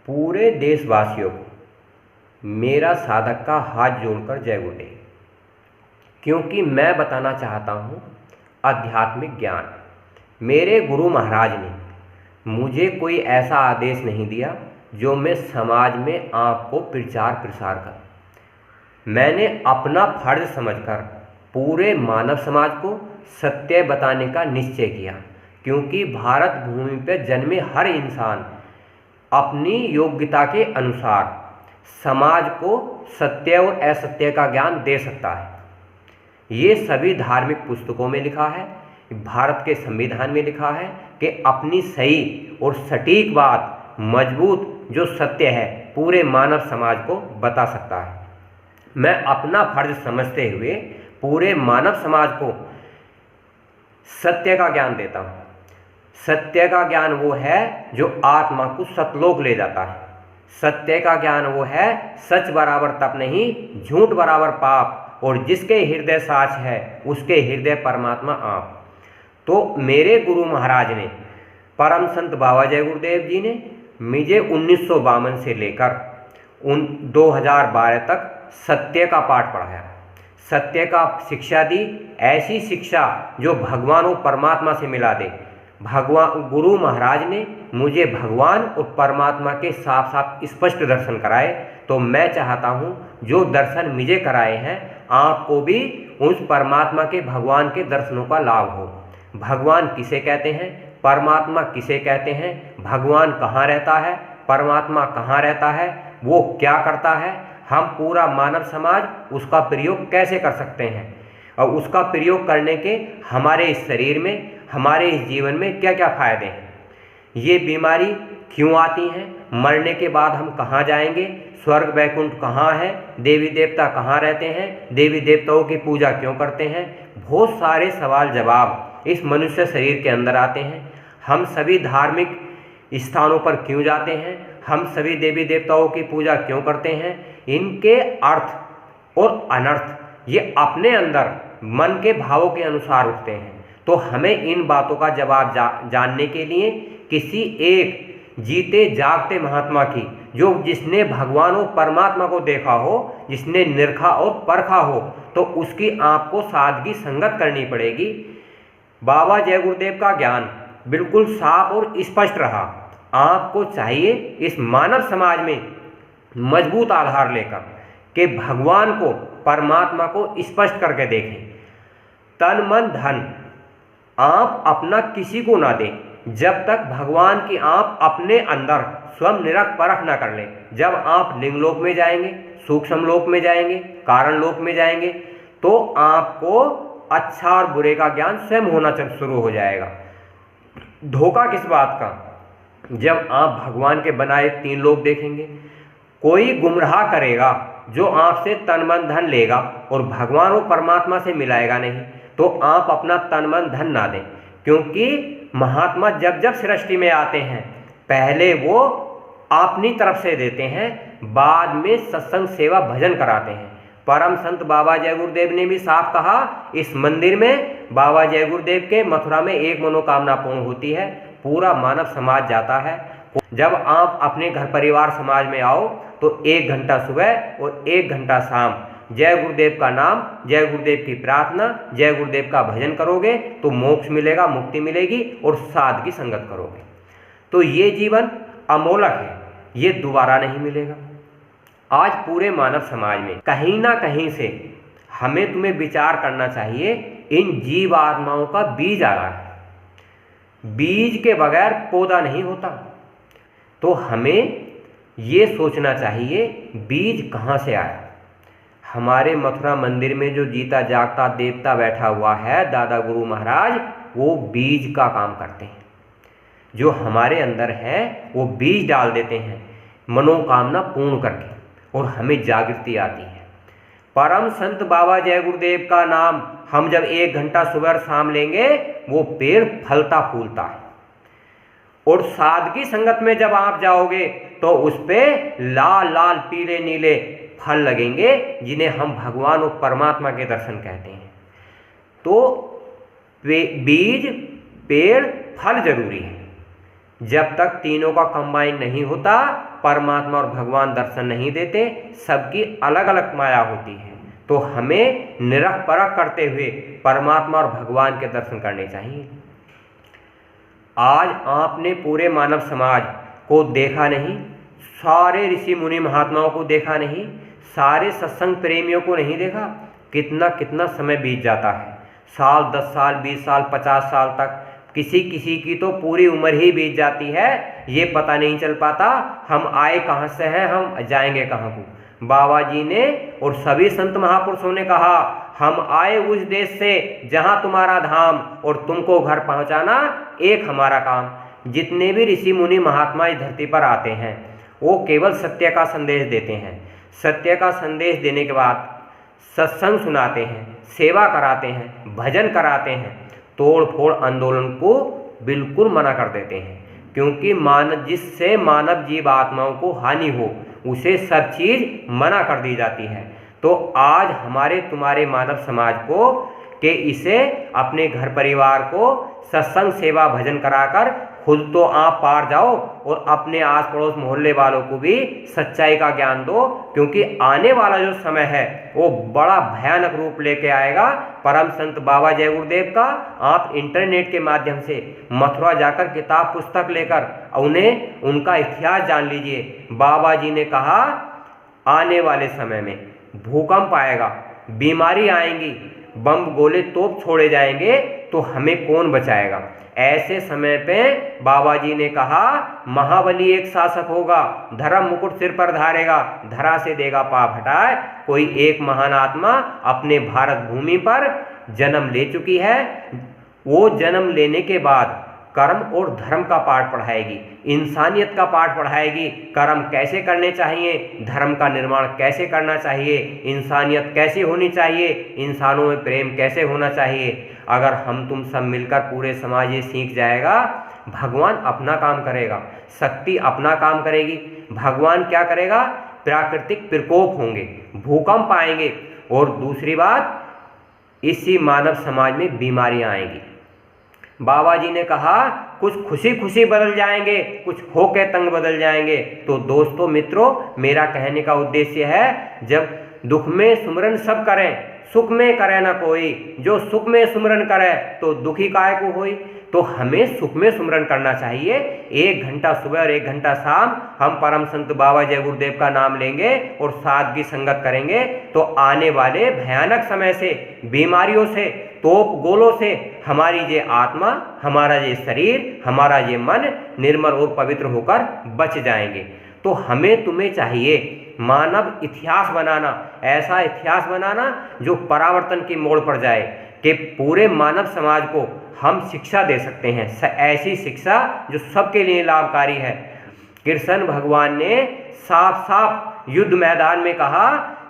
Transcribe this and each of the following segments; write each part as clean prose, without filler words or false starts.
पूरे देशवासियों को मेरा साधक का हाथ जोड़कर जय गुरुदेव। क्योंकि मैं बताना चाहता हूँ आध्यात्मिक ज्ञान। मेरे गुरु महाराज ने मुझे कोई ऐसा आदेश नहीं दिया जो मैं समाज में आपको प्रचार प्रसार करूं। मैंने अपना फर्ज समझकर पूरे मानव समाज को सत्य बताने का निश्चय किया, क्योंकि भारत भूमि पर जन्मे हर इंसान अपनी योग्यता के अनुसार समाज को सत्य और असत्य का ज्ञान दे सकता है। ये सभी धार्मिक पुस्तकों में लिखा है, भारत के संविधान में लिखा है कि अपनी सही और सटीक बात, मजबूत जो सत्य है, पूरे मानव समाज को बता सकता है। मैं अपना फर्ज समझते हुए पूरे मानव समाज को सत्य का ज्ञान देता हूँ। सत्य का ज्ञान वो है जो आत्मा को सतलोक ले जाता है। सत्य का ज्ञान वो है सच बराबर तप नहीं, झूठ बराबर पाप, और जिसके हृदय साच है उसके हृदय परमात्मा आप। तो मेरे गुरु महाराज ने, परम संत बाबा जय गुरुदेव जी ने मुझे 1952 से लेकर 2012 तक सत्य का पाठ पढ़ाया, सत्य का शिक्षा दी। ऐसी शिक्षा जो भगवान और परमात्मा से मिला दे। गुरु महाराज ने मुझे भगवान और परमात्मा के साफ साफ स्पष्ट दर्शन कराए। तो मैं चाहता हूँ जो दर्शन मुझे कराए हैं आपको भी उस परमात्मा के, भगवान के दर्शनों का लाभ हो। भगवान किसे कहते हैं, परमात्मा किसे कहते हैं, भगवान कहाँ रहता है, परमात्मा कहाँ रहता है, वो क्या करता है, हम पूरा मानव समाज उसका प्रयोग कैसे कर सकते हैं, और उसका प्रयोग करने के हमारे इस शरीर में, हमारे इस जीवन में क्या क्या फायदे हैं, ये बीमारी क्यों आती हैं, मरने के बाद हम कहाँ जाएंगे, स्वर्ग वैकुंठ कहाँ है, देवी देवता कहाँ रहते हैं, देवी देवताओं की पूजा क्यों करते हैं। बहुत सारे सवाल जवाब इस मनुष्य शरीर के अंदर आते हैं। हम सभी धार्मिक स्थानों पर क्यों जाते हैं, हम सभी देवी देवताओं की पूजा क्यों करते हैं, इनके अर्थ और अनर्थ ये अपने अंदर मन के भावों के अनुसार उठते हैं। तो हमें इन बातों का जवाब जानने के लिए किसी एक जीते जागते महात्मा की, जो जिसने भगवान और परमात्मा को देखा हो, जिसने निरखा और परखा हो, तो उसकी आपको सादगी संगत करनी पड़ेगी। बाबा जय गुरुदेव का ज्ञान बिल्कुल साफ और स्पष्ट रहा। आपको चाहिए इस मानव समाज में मजबूत आधार लेकर कि भगवान को, परमात्मा को स्पष्ट करके देखें। तन मन धन आप अपना किसी को ना दें जब तक भगवान की आप अपने अंदर स्वयं निरख परख ना कर लें। जब आप लिंगलोक में जाएंगे, सूक्ष्म लोक में जाएंगे, कारण लोक में जाएंगे, तो आपको अच्छा और बुरे का ज्ञान स्वयं होना शुरू हो जाएगा। धोखा किस बात का, जब आप भगवान के बनाए 3 लोक देखेंगे, कोई गुमराह करेगा जो आपसे तन मन धन लेगा और भगवान और परमात्मा से मिलाएगा नहीं, तो आप अपना तन मन धन ना दें। क्योंकि महात्मा जब जब सृष्टि में आते हैं पहले वो अपनी तरफ से देते हैं, बाद में सत्संग सेवा भजन कराते हैं। परम संत बाबा जय गुरुदेव ने भी साफ कहा, इस मंदिर में बाबा जय गुरुदेव के मथुरा में एक मनोकामना पूर्ण होती है, पूरा मानव समाज जाता है। जब आप अपने घर परिवार समाज में आओ तो 1 घंटा सुबह और 1 घंटा शाम जय गुरुदेव का नाम, जय गुरुदेव की प्रार्थना, जय गुरुदेव का भजन करोगे तो मोक्ष मिलेगा, मुक्ति मिलेगी और सादगी संगत करोगे। तो ये जीवन अमोलक है, ये दोबारा नहीं मिलेगा। आज पूरे मानव समाज में कहीं ना कहीं से हमें तुम्हें विचार करना चाहिए, इन जीव आत्माओं का बीज आ रहा है। बीज के बगैर पौधा नहीं होता। तो हमें ये सोचना चाहिए बीज कहाँ से आया। हमारे मथुरा मंदिर में जो जीता जागता देवता बैठा हुआ है, दादा गुरु महाराज, वो बीज का काम करते हैं। जो हमारे अंदर है वो बीज डाल देते हैं मनोकामना पूर्ण करके, और हमें जागृति आती है। परम संत बाबा जय गुरुदेव का नाम हम जब 1 घंटा सुबह और शाम लेंगे, वो पेड़ फलता फूलता है। और सादगी संगत में जब आप जाओगे तो उस पर लाल लाल पीले नीले फल लगेंगे, जिन्हें हम भगवान और परमात्मा के दर्शन कहते हैं। तो बीज, पेड़, फल जरूरी है। जब तक तीनों का कंबाइन नहीं होता परमात्मा और भगवान दर्शन नहीं देते, सबकी अलग अलग माया होती है। तो हमें निरख परख करते हुए परमात्मा और भगवान के दर्शन करने चाहिए। आज आपने पूरे मानव समाज को देखा नहीं, सारे ऋषि मुनि महात्माओं को देखा नहीं, सारे सत्संग प्रेमियों को नहीं देखा। कितना कितना समय बीत जाता है, साल 10 साल 20 साल 50 साल तक, किसी किसी की तो पूरी उम्र ही बीत जाती है, ये पता नहीं चल पाता हम आए कहाँ से हैं, हम जाएंगे कहाँ को। बाबा जी ने और सभी संत महापुरुषों ने कहा हम आए उस देश से जहाँ तुम्हारा धाम, और तुमको घर पहुँचाना एक हमारा काम। जितने भी ऋषि मुनि महात्मा इस धरती पर आते हैं वो केवल सत्य का संदेश देते हैं। सत्य का संदेश देने के बाद सत्संग सुनाते हैं, सेवा कराते हैं, भजन कराते हैं, तोड़ फोड़ आंदोलन को बिल्कुल मना कर देते हैं। क्योंकि जिससे मानव जीव आत्माओं को हानि हो उसे सब चीज़ मना कर दी जाती है। तो आज हमारे तुम्हारे मानव समाज को कि इसे अपने घर परिवार को सत्संग सेवा भजन कराकर खुद तो आप पार जाओ और अपने आस पड़ोस मोहल्ले वालों को भी सच्चाई का ज्ञान दो। क्योंकि आने वाला जो समय है वो बड़ा भयानक रूप लेके आएगा। परम संत बाबा जय गुरुदेव का आप इंटरनेट के माध्यम से मथुरा जाकर किताब पुस्तक लेकर उन्हें उनका इतिहास जान लीजिए। बाबा जी ने कहा आने वाले समय में भूकंप आएगा, बीमारी आएंगी, बम गोले तोप छोड़े जाएंगे, तो हमें कौन बचाएगा। ऐसे समय पे बाबा जी ने कहा महाबली एक शासक होगा, धर्म मुकुट सिर पर धारेगा, धरा से देगा पाप हटाए। कोई एक महान आत्मा अपने भारत भूमि पर जन्म ले चुकी है, वो जन्म लेने के बाद कर्म और धर्म का पाठ पढ़ाएगी, इंसानियत का पाठ पढ़ाएगी। कर्म कैसे करने चाहिए, धर्म का निर्माण कैसे करना चाहिए, इंसानियत कैसे होनी चाहिए, इंसानों में प्रेम कैसे होना चाहिए। अगर हम तुम सब मिलकर पूरे समाज ये सीख जाएगा, भगवान अपना काम करेगा, शक्ति अपना काम करेगी। भगवान क्या करेगा, प्राकृतिक प्रकोप होंगे, भूकंप आएंगे, और दूसरी बात इसी मानव समाज में बीमारियां आएंगी। बाबा जी ने कहा कुछ खुशी खुशी बदल जाएंगे, कुछ हो के तंग बदल जाएंगे। तो दोस्तों मित्रों, मेरा कहने का उद्देश्य है जब दुख में सुमरन सब करें, सुख में करे ना कोई, जो सुख में सुमरन करे तो दुखी काहे को होई। तो हमें सुख में सुमरन करना चाहिए। 1 घंटा सुबह और 1 घंटा शाम हम परम संत बाबा जय गुरुदेव का नाम लेंगे और सादगी संगत करेंगे, तो आने वाले भयानक समय से, बीमारियों से, तोप गोलों से हमारी ये आत्मा, हमारा ये शरीर, हमारा ये मन निर्मल और पवित्र होकर बच जाएंगे। तो हमें तुम्हें चाहिए मानव इतिहास बनाना, ऐसा इतिहास बनाना जो परावर्तन की मोड़ पर जाए, कि पूरे मानव समाज को हम शिक्षा दे सकते हैं, ऐसी शिक्षा जो सबके लिए लाभकारी है। कृष्ण भगवान ने साफ साफ युद्ध मैदान में कहा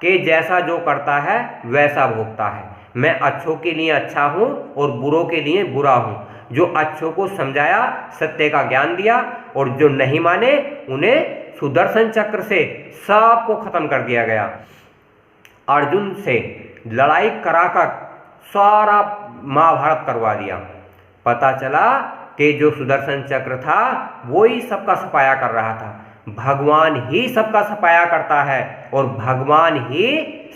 कि जैसा जो करता है वैसा भोगता है। मैं अच्छों के लिए अच्छा हूँ और बुरों के लिए बुरा हूँ। जो अच्छों को समझाया, सत्य का ज्ञान दिया, और जो नहीं माने उन्हें सुदर्शन चक्र से सबको खत्म कर दिया गया। अर्जुन से लड़ाई कराकर सारा महाभारत करवा दिया। पता चला कि जो सुदर्शन चक्र था वो ही सबका सफाया कर रहा था। भगवान ही सबका सफाया करता है और भगवान ही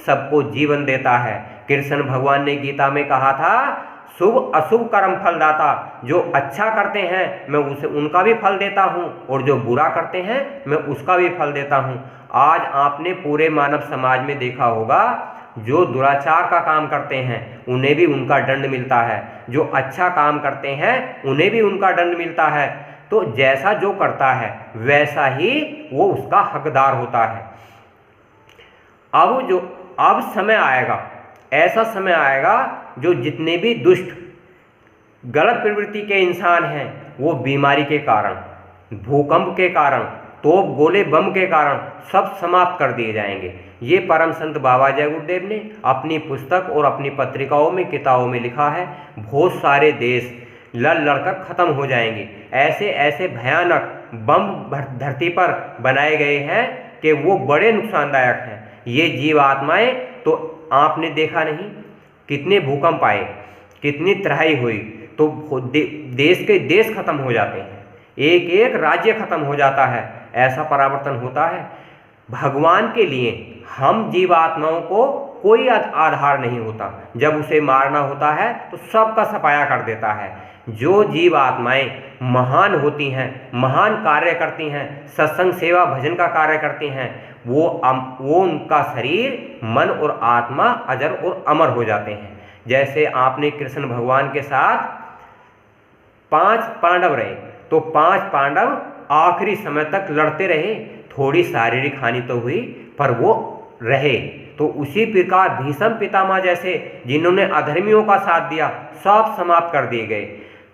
सबको जीवन देता है। कृष्ण भगवान ने गीता में कहा था शुभ अशुभ कर्म फलदाता, जो अच्छा करते हैं मैं उसे उनका भी फल देता हूँ, और जो बुरा करते हैं मैं उसका भी फल देता हूँ। आज आपने पूरे मानव समाज में देखा होगा जो दुराचार का काम करते हैं उन्हें भी उनका दंड मिलता है, जो अच्छा काम करते हैं उन्हें भी उनका दंड मिलता है। तो जैसा जो करता है वैसा ही वो उसका हकदार होता है। अब समय आएगा, ऐसा समय आएगा जो जितने भी दुष्ट गलत प्रवृत्ति के इंसान हैं वो बीमारी के कारण, भूकंप के कारण, तोप गोले बम के कारण सब समाप्त कर दिए जाएंगे। ये परम संत बाबा जय गुरुदेव ने अपनी पुस्तक और अपनी पत्रिकाओं में, किताबों में लिखा है। बहुत सारे देश लड़ लड़कर खत्म हो जाएंगे। ऐसे ऐसे भयानक बम धरती पर बनाए गए हैं कि वो बड़े नुकसानदायक हैं। ये जीव आत्माएं, तो आपने देखा नहीं कितने भूकंप आए, कितनी तबाही हुई, तो देश के देश खत्म हो जाते हैं। एक एक राज्य खत्म हो जाता है, ऐसा परावर्तन होता है। भगवान के लिए हम जीवात्माओं को कोई आधार नहीं होता, जब उसे मारना होता है तो सबका सफाया कर देता है। जो जीव आत्माएं महान होती हैं, महान कार्य करती हैं, सत्संग सेवा भजन का कार्य करती हैं, वो उनका शरीर मन और आत्मा अजर और अमर हो जाते हैं। जैसे आपने कृष्ण भगवान के साथ 5 पांडव रहे, तो 5 पांडव आखिरी समय तक लड़ते रहे, थोड़ी शारीरिक हानि तो हुई पर वो रहे। तो उसी प्रकार भीष्म पितामह जैसे जिन्होंने अधर्मियों का साथ दिया, सब समाप्त कर दिए गए।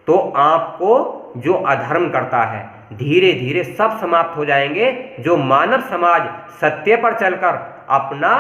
तो आपको जो अधर्म करता है धीरे धीरे सब समाप्त हो जाएंगे। जो मानव समाज सत्य पर चलकर अपना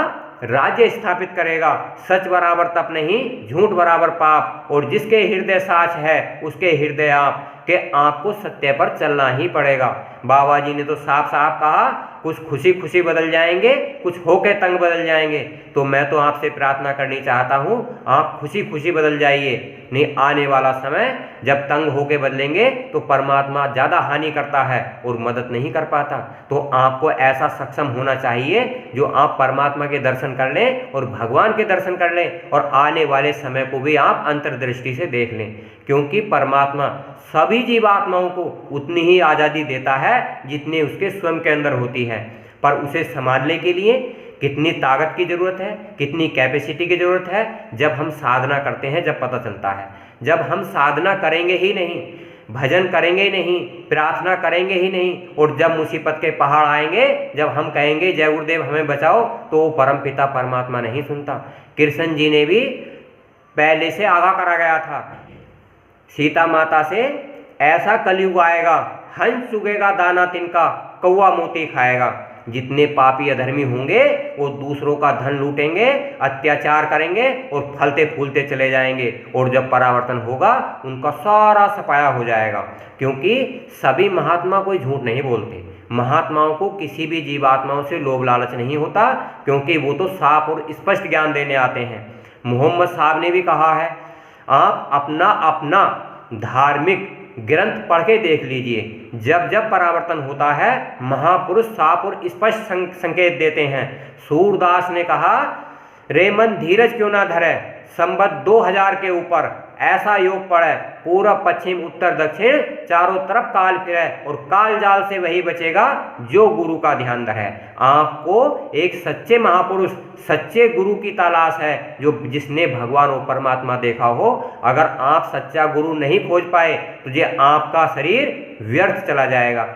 राज्य स्थापित करेगा, सच बराबर तप नहीं, झूठ बराबर पाप, और जिसके हृदय साच है उसके हृदय आप, कि आपको सत्य पर चलना ही पड़ेगा। बाबा जी ने तो साफ साफ कहा, कुछ खुशी खुशी बदल जाएंगे, कुछ होके तंग बदल जाएंगे। तो मैं तो आपसे प्रार्थना करनी चाहता हूँ, आप खुशी खुशी बदल जाइए। नहीं, आने वाला समय जब तंग होके बदलेंगे तो परमात्मा ज़्यादा हानि करता है और मदद नहीं कर पाता। तो आपको ऐसा सक्षम होना चाहिए जो आप परमात्मा के दर्शन कर लें और भगवान के दर्शन कर लें, और आने वाले समय को भी आप अंतर्दृष्टि से देख लें। क्योंकि परमात्मा सभी जीवात्माओं को उतनी ही आज़ादी देता है जितनी उसके स्वयं के अंदर होती है, पर उसे संभालने के लिए कितनी ताकत की ज़रूरत है, कितनी कैपेसिटी की ज़रूरत है, जब हम साधना करते हैं जब पता चलता है। जब हम साधना करेंगे ही नहीं, भजन करेंगे ही नहीं, प्रार्थना करेंगे ही नहीं, और जब मुसीबत के पहाड़ आएंगे, जब हम कहेंगे जय गुरुदेव हमें बचाओ, तो वो परम पिता परमात्मा नहीं सुनता। कृष्ण जी ने भी पहले से आगाह करा गया था सीता माता से, ऐसा कलयुग आएगा, हंस चुगेगा दाना तिनका, कौवा मोती खाएगा। जितने पापी अधर्मी होंगे वो दूसरों का धन लूटेंगे, अत्याचार करेंगे और फलते फूलते चले जाएंगे, और जब परावर्तन होगा उनका सारा सफाया हो जाएगा। क्योंकि सभी महात्मा कोई झूठ नहीं बोलते, महात्माओं को किसी भी जीवात्माओं से लोभ लालच नहीं होता, क्योंकि वो तो साफ और स्पष्ट ज्ञान देने आते हैं। मोहम्मद साहब ने भी कहा है, आप अपना अपना धार्मिक ग्रंथ पढ़ के देख लीजिए, जब जब परावर्तन होता है महापुरुष साफ और स्पष्ट संकेत देते हैं। सूरदास ने कहा, रे मन धीरज क्यों ना धरे, संवत 2000 के ऊपर ऐसा योग पड़े, पूरब पश्चिम उत्तर दक्षिण चारों तरफ काल फिरे, और काल जाल से वही बचेगा जो गुरु का ध्यान धरे। आपको एक सच्चे महापुरुष, सच्चे गुरु की तलाश है, जो जिसने भगवान और परमात्मा देखा हो। अगर आप सच्चा गुरु नहीं खोज पाए तो ये आपका शरीर व्यर्थ चला जाएगा।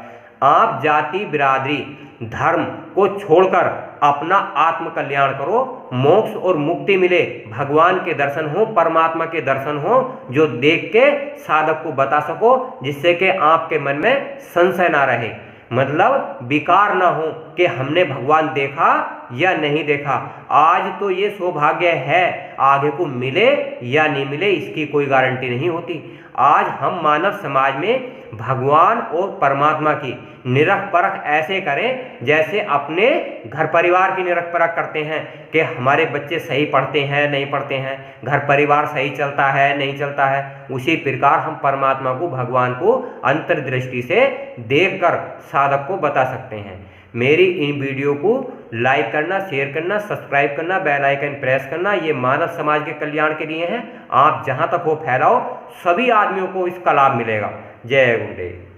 आप जाति बिरादरी धर्म को छोड़कर अपना आत्म कल्याण करो, मोक्ष और मुक्ति मिले, भगवान के दर्शन हो, परमात्मा के दर्शन हो, जो देख के साधक को बता सको, जिससे कि आपके मन में संशय ना रहे, मतलब विकार ना हो कि हमने भगवान देखा या नहीं देखा। आज तो ये सौभाग्य है, आगे को मिले या नहीं मिले इसकी कोई गारंटी नहीं होती। आज हम मानव समाज में भगवान और परमात्मा की निरख परख ऐसे करें जैसे अपने घर परिवार की निरख परख करते हैं कि हमारे बच्चे सही पढ़ते हैं नहीं पढ़ते हैं, घर परिवार सही चलता है नहीं चलता है। उसी प्रकार हम परमात्मा को, भगवान को अंतर्दृष्टि से देखकर साधक को बता सकते हैं। मेरी इन वीडियो को लाइक करना, शेयर करना, सब्सक्राइब करना, बेल आइकन प्रेस करना, ये मानव समाज के कल्याण के लिए है। आप जहाँ तक हो फैलाओ, सभी आदमियों को इसका लाभ मिलेगा। जय गुरुदेव।